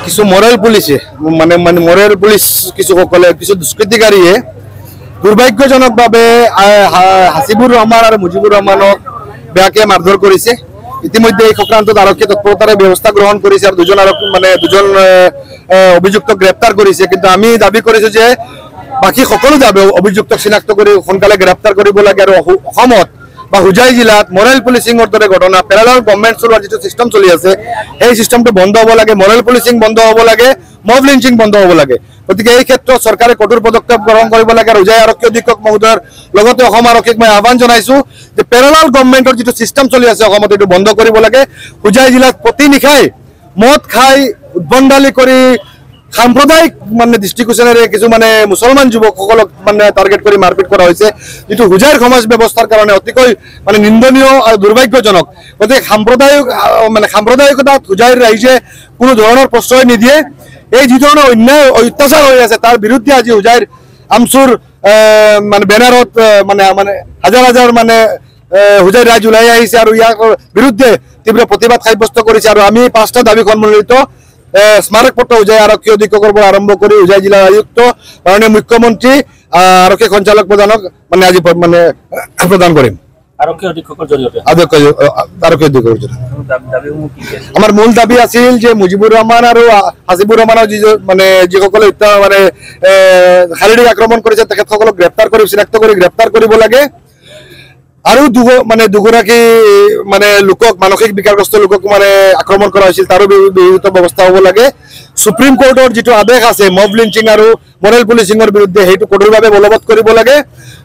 কিছু মৰেল পুলিচে মানে মৰেল পুলিচ কিছুসকলে কিছু দুষ্কৃতিকাৰীয়ে দুৰ্ভাগ্যজনকভাৱে হাসিবুৰ ৰহমান আৰু মুজিবুৰ ৰহমানক বেয়াকে মাৰধৰ কৰিছে। ইতিমধ্যে এই সংক্ৰান্তত আৰক্ষী তৎপৰতাৰে ব্যৱস্থা গ্ৰহণ কৰিছে আৰু দুজন অভিযুক্তক গ্ৰেপ্তাৰ কৰিছে। কিন্তু আমি দাবী কৰিছো যে বাকি সকলো অভিযুক্তক চিনাক্ত কৰি সোনকালে গ্ৰেপ্তাৰ কৰিব লাগে আৰু অসমত বা হুজাই জিলাত মৰেল পুলিচিংৰ দৰে ঘটনা পেৰালাল গভৰ্ণমেণ্ট চলোৱাৰ যিটো চিষ্টেম চলি আছে সেই চিষ্টেমটো বন্ধ হ'ব লাগে, মৰেল পুলিচিং বন্ধ হ'ব লাগে, মব লিঞ্চিং বন্ধ হ'ব লাগে। গতিকে এই ক্ষেত্ৰত চৰকাৰে কঠোৰ পদক্ষেপ গ্ৰহণ কৰিব লাগে আৰু হুজাই আৰক্ষী অধীক্ষক মহোদয়ৰ লগতে অসম আৰক্ষীক মই আহ্বান জনাইছো যে পেৰালাল গভৰ্ণমেণ্টৰ যিটো চিষ্টেম চলি আছে অসমত এইটো বন্ধ কৰিব লাগে। হুজাই জিলাত প্ৰতি নিশাই মদ খাই উদ্ভণ্ডালি কৰি সাম্প্ৰদায়িক মানে দৃষ্টিগোচৰেৰে কিছু মানে মুছলমান যুৱকসকলক মানে টাৰ্গেট কৰি মাৰপিট কৰা হৈছে, যিটো হুজাইৰ সমাজ ব্যৱস্থাৰ কাৰণে অতিকৈ মানে নিন্দনীয় আৰু দুৰ্ভাগ্যজনক। গতিকে সাম্প্ৰদায়িকতাত হুজাইৰ ৰাইজে কোনো ধৰণৰ প্ৰশ্ৰয় নিদিয়ে। এই যি ধৰণৰ অন্যায় অত্যাচাৰ হৈ আছে তাৰ বিৰুদ্ধে আজি হুজাইৰ আমচুৰ মানে বেনাৰত মানে হাজাৰ হাজাৰ মানে হুজাইৰ ৰাইজ ওলাই আহিছে আৰু ইয়াৰ বিৰুদ্ধে তীব্ৰ প্ৰতিবাদ সাব্যস্ত কৰিছে। আৰু আমি 5টা দাবী সন্মিলিত স্মাৰক পত্ৰ হুজাই আৰক্ষী অধীক্ষকৰ পৰা আৰম্ভ কৰি হুজাই জিলাৰ আয়ুক্ত মাননীয় মুখ্যমন্ত্ৰী আৰক্ষী সঞ্চালক প্ৰধানক মানে আজি মানে প্ৰদান কৰিম। আৰক্ষী অধীক্ষকৰ জৰিয়তে আমাৰ মূল দাবী আছিল যে মুজিবুৰ ৰহমান আৰু হাসিবুৰ ৰহমানৰ যিসকলে মানে শাৰীৰিক আক্ৰমণ কৰিছে তেখেতসকলক গ্ৰেপ্তাৰ কৰি চিনাক্ত কৰি গ্ৰেপ্তাৰ কৰিব লাগে আৰু দুগৰাকী মানে লোকক মানসিক বিকাৰগ্ৰস্ত লোকক মানে আক্ৰমণ কৰা হৈছিল তাৰো বিহিত ব্যৱস্থা হ'ব লাগে। সুপ্ৰিম কোৰ্টৰ যিটো আদেশ আছে মব লিঞ্চিং আৰু মৰেল পুলিচিংৰ বিৰুদ্ধে সেইটো কঠোৰভাৱে বলবৎ কৰিব লাগে।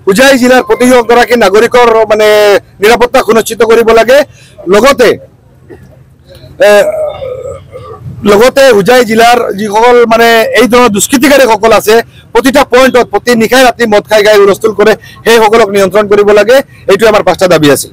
হুজাই জিলাৰ প্ৰতিগৰাকী নাগৰিকৰ মানে নিৰাপত্তা সুনিশ্চিত কৰিব লাগে। লগতে হুজাই জিলাৰ যিসকল মানে এই ধৰণৰ দুষ্কৃতিকাৰীসকল আছে প্ৰতিটা পইণ্টত প্ৰতি নিশাই ৰাতি মদ খাই হুলস্থুল কৰে সেইসকলক নিয়ন্ত্ৰণ কৰিব লাগে। এইটো আমাৰ 5টা দাবী আছিল।